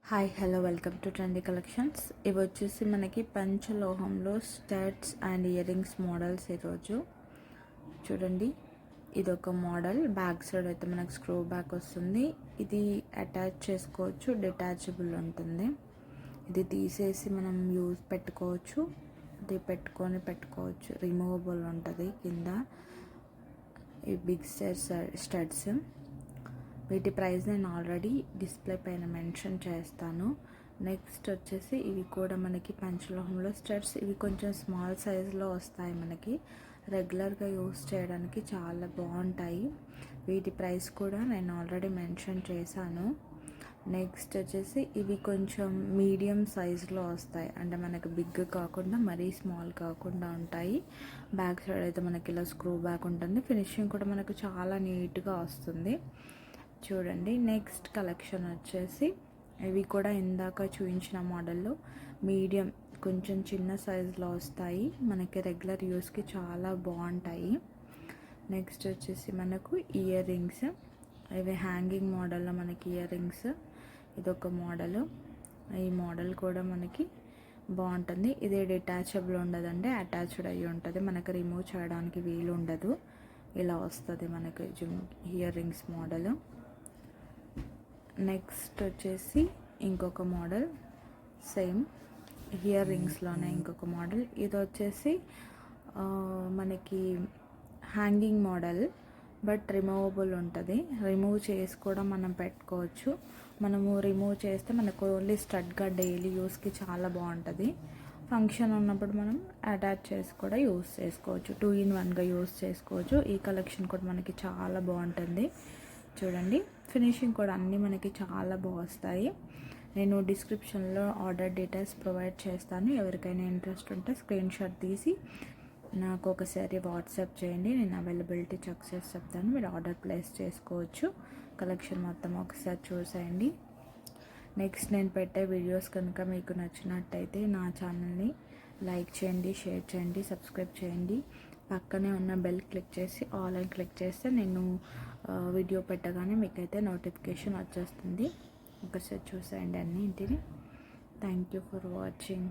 Hi hello welcome to trendy collections. ఇవి వచ్చేసి మనకి పంచలోహంలో studs and earrings models. ఈరోజు చూడండి, ఇది ఒక మోడల్. బ్యాక్ సైడ్ అయితే మనకు స్క్రూ బ్యాక్ వస్తుంది. ఇది అటాచ్ చేసుకోవచ్చు, డిటాచబుల్ ఉంటుంది. ఇది తీసేసి మనం పెట్టుకోవచ్చు, ఇది పెట్టుకోవచ్చు. రిమూవబుల్ ఉంటుంది. కింద ఈ బిగ్ స్టడ్స్. వీటి ప్రైస్ నేను ఆల్రెడీ డిస్ప్లే పైన మెన్షన్ చేస్తాను. నెక్స్ట్ వచ్చేసి ఇవి కూడా మనకి పంచలోహంలో స్టడ్స్. ఇవి కొంచెం స్మాల్ సైజులో వస్తాయి. మనకి రెగ్యులర్గా యూస్ చేయడానికి చాలా బాగుంటాయి. వీటి ప్రైస్ కూడా నేను ఆల్రెడీ మెన్షన్ చేశాను. నెక్స్ట్ వచ్చేసి ఇవి కొంచెం మీడియం సైజులో వస్తాయి. అంటే మనకి బిగ్ కాకుండా మరీ స్మాల్ కాకుండా ఉంటాయి. బ్యాక్ సైడ్ అయితే మనకి ఇలా స్క్రూ బ్యాక్ ఉంటుంది. ఫినిషింగ్ కూడా మనకు చాలా నీట్గా వస్తుంది. చూడండి, నెక్స్ట్ కలెక్షన్ వచ్చేసి ఇవి కూడా ఇందాక చూపించిన మోడల్లో మీడియం, కొంచెం చిన్న సైజులో వస్తాయి. మనకి రెగ్యులర్ యూస్కి చాలా బాగుంటాయి. నెక్స్ట్ వచ్చేసి మనకు ఇయర్ రింగ్స్. ఇవి హ్యాంగింగ్ మోడల్లో మనకి ఇయర్ రింగ్స్. ఇదొక మోడలు. ఈ మోడల్ కూడా మనకి బాగుంటుంది. ఇది డిటాచబుల్ ఉండదండి, అటాచ్డ్ అయ్యి ఉంటుంది. మనకు రిమూవ్ చేయడానికి వీలు ఉండదు. ఇలా వస్తుంది మనకి ఇయర్ రింగ్స్ మోడల్. నెక్స్ట్ వచ్చేసి ఇంకొక మోడల్, సేమ్ ఇయర్ రింగ్స్లోనే ఇంకొక మోడల్. ఇది వచ్చేసి మనకి హ్యాంగింగ్ మోడల్, బట్ రిమూవబుల్ ఉంటుంది. రిమూవ్ చేసి కూడా మనం పెట్టుకోవచ్చు. మనము రిమూవ్ చేస్తే మనకు ఓన్లీ స్టడ్గా డైలీ యూస్కి చాలా బాగుంటుంది. ఫంక్షన్ ఉన్నప్పుడు మనం అటాచ్ చేసి కూడా యూస్ చేసుకోవచ్చు. 2 in 1గా యూస్ చేసుకోవచ్చు. ఈ కలెక్షన్ కూడా మనకి చాలా బాగుంటుంది. చూడండి, ఫినిషింగ్ కూడా అన్నీ మనకి చాలా బాగుస్తాయి. నేను డిస్క్రిప్షన్లో ఆర్డర్ డీటెయిల్స్ ప్రొవైడ్ చేస్తాను. ఎవరికైనా ఇంట్రెస్ట్ ఉంటే స్క్రీన్ షాట్ తీసి నాకు ఒకసారి వాట్సాప్ చేయండి. నేను అవైలబిలిటీ చెక్ చేసి చెప్తాను. మీరు ఆర్డర్ ప్లేస్ చేసుకోవచ్చు. కలెక్షన్ మొత్తం ఒకసారి చూసేయండి. నెక్స్ట్ నేను పెట్టే వీడియోస్ కనుక మీకు నచ్చినట్టయితే నా ఛానల్ని లైక్ చేయండి, షేర్ చేయండి, సబ్స్క్రైబ్ చేయండి. పక్కనే ఉన్న బెల్ క్లిక్ చేసి ఆల్ అని క్లిక్ చేస్తే నేను వీడియో పెట్టగానే మీకైతే నోటిఫికేషన్ వచ్చేస్తుంది. ఒకసారి చూసేయండి అన్నింటిని. Thank you for watching.